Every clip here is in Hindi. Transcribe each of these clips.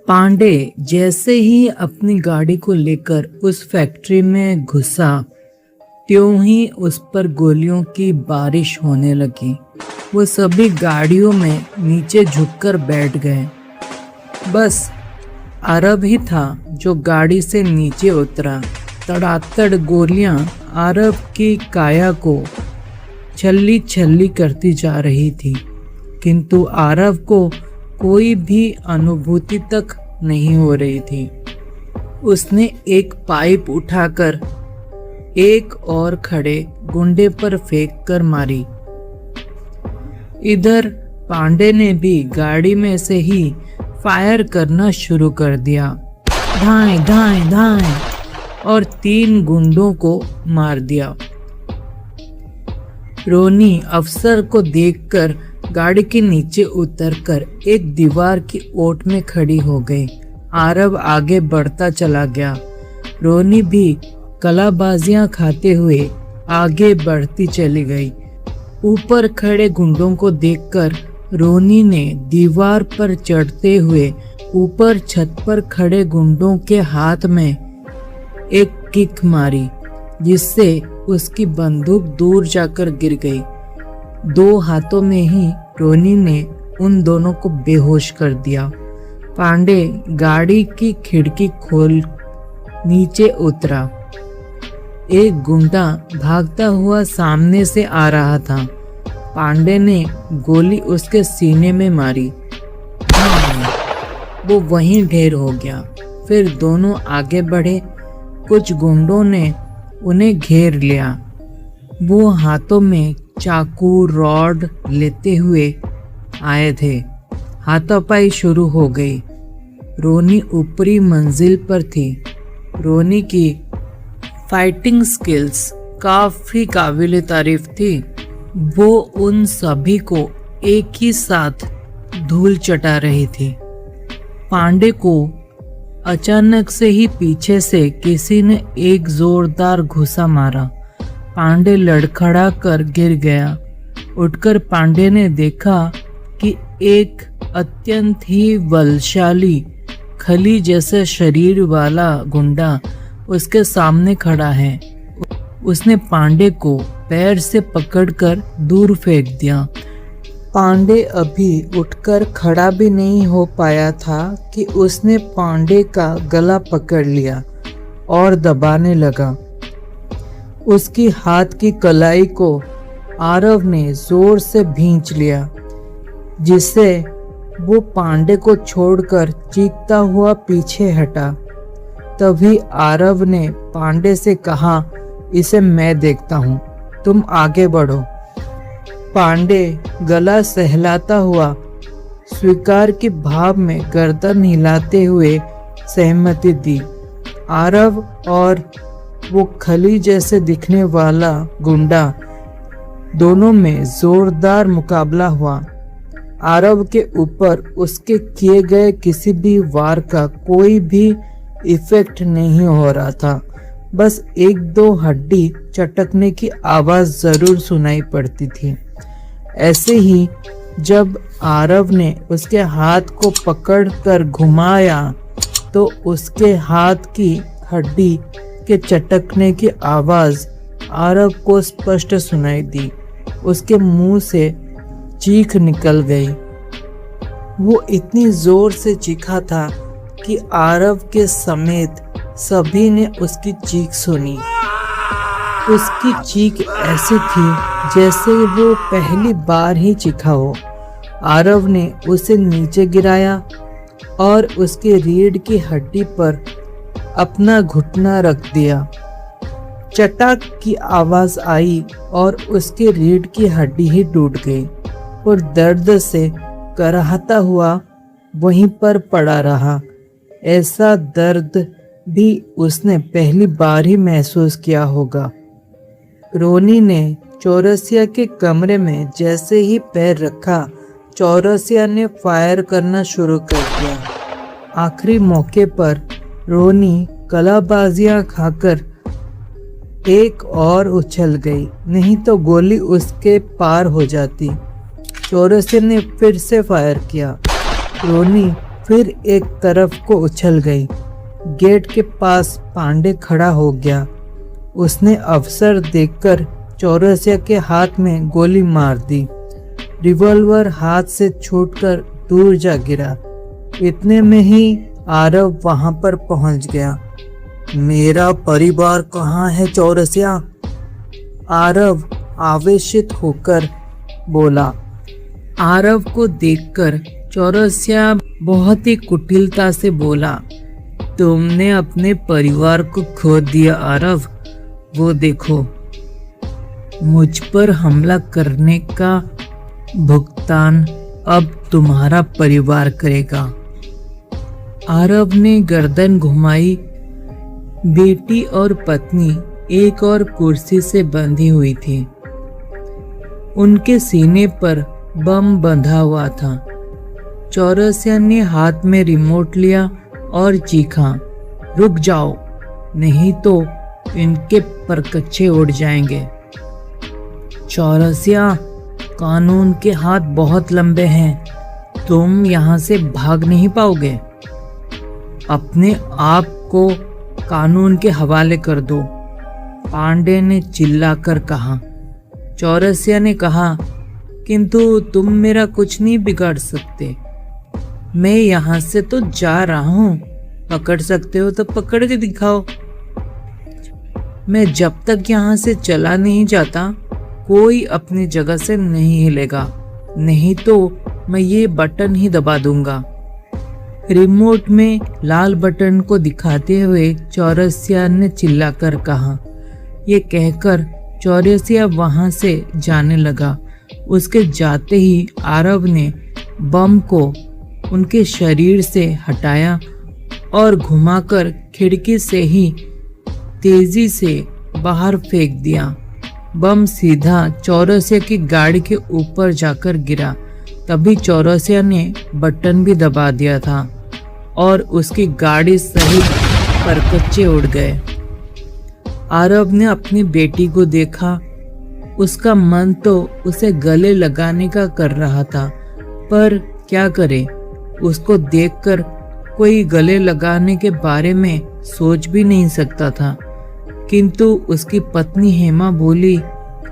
पांडे जैसे ही अपनी गाड़ी को लेकर उस फैक्ट्री में घुसा, त्यों ही उस पर गोलियों की बारिश होने लगी। वो सभी गाड़ियों में नीचे झुककर बैठ गए। बस आरव ही था जो गाड़ी से नीचे उतरा। तड़ातड़ गोलियां आरव की काया को छल्ली छल्ली करती जा रही थी, किंतु आरव को कोई भी अनुभूति तक नहीं हो रही थी। उसने एक पाइप उठाकर एक और खड़े गुंडे पर फेंक कर मारी। इधर पांडे ने भी गाड़ी में से ही फायर करना शुरू कर दिया। धाएं धाएं धाएं, और 3 गुंडों को मार दिया। रोनी अफसर को देखकर गाड़ी के नीचे उतरकर एक दीवार की ओट में खड़ी हो गई। आरव आगे बढ़ता चला गया। रोनी भी कलाबाजियां खाते हुए आगे बढ़ती चली गई। ऊपर खड़े गुंडों को देखकर रोनी ने दीवार पर चढ़ते हुए ऊपर छत पर खड़े गुंडों के हाथ में एक किक मारी, जिससे उसकी बंदूक दूर जाकर गिर गई। 2 हाथों में ही रोनी ने उन दोनों को बेहोश कर दिया। पांडे गाड़ी की खिड़की खोल नीचे उतरा। एक गुंडा भागता हुआ सामने से आ रहा था। पांडे ने गोली उसके सीने में मारी। वो वहीं ढेर हो गया। फिर दोनों आगे बढ़े। कुछ गुंडों ने उन्हें घेर लिया। वो हाथों में चाकू रॉड लेते हुए आए थे। हाथापाई शुरू हो गई। रोनी ऊपरी मंजिल पर थी। रोनी की फाइटिंग स्किल्स काफी काबिल तारीफ थी। वो उन सभी को एक ही साथ धूल चटा रही थी। पांडे को अचानक से ही पीछे से किसी ने एक जोरदार घुसा मारा। पांडे लड़खड़ा कर गिर गया। उठकर पांडे ने देखा कि एक अत्यंत ही बलशाली खली जैसे शरीर वाला गुंडा उसके सामने खड़ा है। उसने पांडे को पैर से पकड़कर दूर फेंक दिया। पांडे अभी उठकर खड़ा भी नहीं हो पाया था कि उसने पांडे का गला पकड़ लिया और दबाने लगा। उसकी हाथ की कलाई को आरव ने जोर से भींच लिया, जिससे वो पांडे को छोड़कर चीखता हुआ पीछे हटा। तभी आरव ने पांडे से कहा, इसे मैं देखता हूँ, तुम आगे बढ़ो। पांडे गला सहलाता हुआ स्वीकार के भाव में गर्दन हिलाते हुए सहमति दी। आरव और वो खली जैसे दिखने वाला गुंडा, दोनों में जोरदार मुकाबला हुआ। आरव के ऊपर उसके किए गए किसी भी वार का कोई भी इफेक्ट नहीं हो रहा था। बस 1-2 हड्डी चटकने की आवाज जरूर सुनाई पड़ती थी। ऐसे ही जब आरव ने उसके हाथ को पकड़कर घुमाया तो उसके हाथ की हड्डी के चटकने की आवाज आरव को स्पष्ट सुनाई दी। उसके मुंह से चीख निकल गई। वो इतनी जोर से चीखा था कि आरव के समेत सभी ने उसकी चीख सुनी। उसकी चीख ऐसी थी जैसे वो पहली बार ही चीखा हो। आरव ने उसे नीचे गिराया और उसके रीढ़ की हड्डी पर अपना घुटना रख दिया। चटाक की आवाज आई और उसके रीढ़ की हड्डी ही टूट गई और दर्द से कराहता हुआ वहीं पर पड़ा रहा। ऐसा दर्द भी उसने पहली बार ही महसूस किया होगा। रोनी ने चौरसिया के कमरे में जैसे ही पैर रखा, चौरसिया ने फायर करना शुरू कर दिया। आखिरी मौके पर रोनी कलाबाजियां खाकर एक और उछल गई, नहीं तो गोली उसके पार हो जाती। चौरसिया ने फिर से फायर किया। रोनी फिर एक तरफ को उछल गई। गेट के पास पांडे खड़ा हो गया। उसने अवसर देखकर चौरसिया के हाथ में गोली मार दी। रिवॉल्वर हाथ से छूटकर दूर जा गिरा। इतने में ही आरव वहां पर पहुंच गया। मेरा परिवार कहाँ है चौरसिया? आरव आवेशित होकर बोला। आरव को देखकर चौरसिया बहुत ही कुटिलता से बोला, तुमने अपने परिवार को खो दिया आरव। वो देखो, मुझ पर हमला करने का भुगतान अब तुम्हारा परिवार करेगा। आरव ने गर्दन घुमाई। बेटी और पत्नी एक और कुर्सी से बंधी हुई थी। उनके सीने पर बम बंधा हुआ था। चौरसिया ने हाथ में रिमोट लिया और चीखा, रुक जाओ, नहीं तो इनके परकच्चे उड़ जाएंगे। चौरसिया, कानून के हाथ बहुत लंबे हैं, तुम यहाँ से भाग नहीं पाओगे। अपने आप को कानून के हवाले कर दो, पांडे ने चिल्लाकर कहा। चौरसिया ने कहा, किंतु तुम मेरा कुछ नहीं बिगाड़ सकते। मैं यहाँ से तो जा रहा हूँ, पकड़ सकते हो तो पकड़ के दिखाओ। मैं जब तक यहाँ से चला नहीं जाता कोई अपनी जगह से नहीं हिलेगा, नहीं तो मैं ये बटन ही दबा दूंगा। रिमोट में लाल बटन को दिखाते हुए चौरसिया ने चिल्लाकर कहा। ये कहकर चौरसिया वहां से जाने लगा। उसके जाते ही आरव ने बम को उनके शरीर से हटाया और घुमाकर खिड़की से ही तेजी से बाहर फेंक दिया। बम सीधा चौरसिया की गाड़ी के ऊपर जाकर गिरा। तभी चौरसिया ने बटन भी दबा दिया था और उसकी गाड़ी सहित परकच्चे उड़ गए। आरव ने अपनी बेटी को देखा। उसका मन तो उसे गले लगाने का कर रहा था, पर क्या करे, उसको देखकर कोई गले लगाने के बारे में सोच भी नहीं सकता था। किंतु उसकी पत्नी हेमा बोली,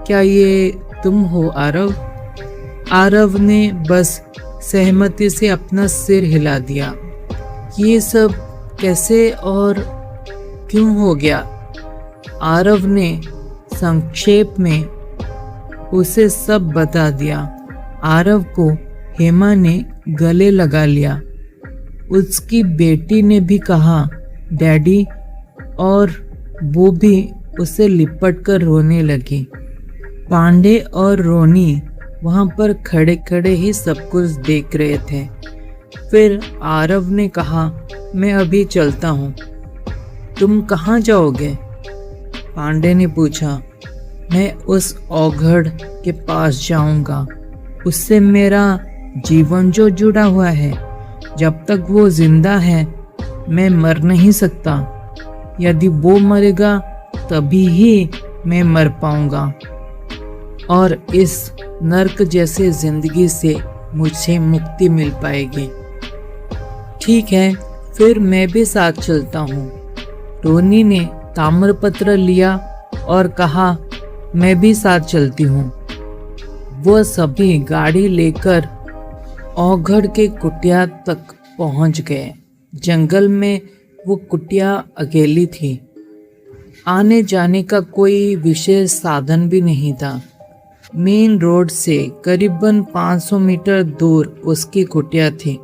क्या ये तुम हो आरव? आरव ने बस सहमति से अपना सिर हिला दिया। ये सब कैसे और क्यों हो गया? आरव ने संक्षेप में उसे सब बता दिया। आरव को हेमा ने गले लगा लिया। उसकी बेटी ने भी कहा डैडी, और वो भी उसे लिपट कर रोने लगी। पांडे और रोनी वहां पर खड़े खड़े ही सब कुछ देख रहे थे। फिर आरव ने कहा, मैं अभी चलता हूँ। तुम कहाँ जाओगे? पांडे ने पूछा। मैं उस औघड़ के पास जाऊंगा। उससे मेरा जीवन जो जुड़ा हुआ है, जब तक वो जिंदा है मैं मर नहीं सकता। यदि वो मरेगा तभी ही मैं मर पाऊंगा और इस नर्क जैसे जिंदगी से मुझे मुक्ति मिल पाएगी। ठीक है, फिर मैं भी साथ चलता हूँ। रोनी ने ताम्रपत्र लिया और कहा, मैं भी साथ चलती हूँ। वो सभी गाड़ी लेकर औघड़ के कुटिया तक पहुँच गए। जंगल में वो कुटिया अकेली थी। आने जाने का कोई विशेष साधन भी नहीं था। मेन रोड से करीबन 500 मीटर दूर उसकी कुटिया थी।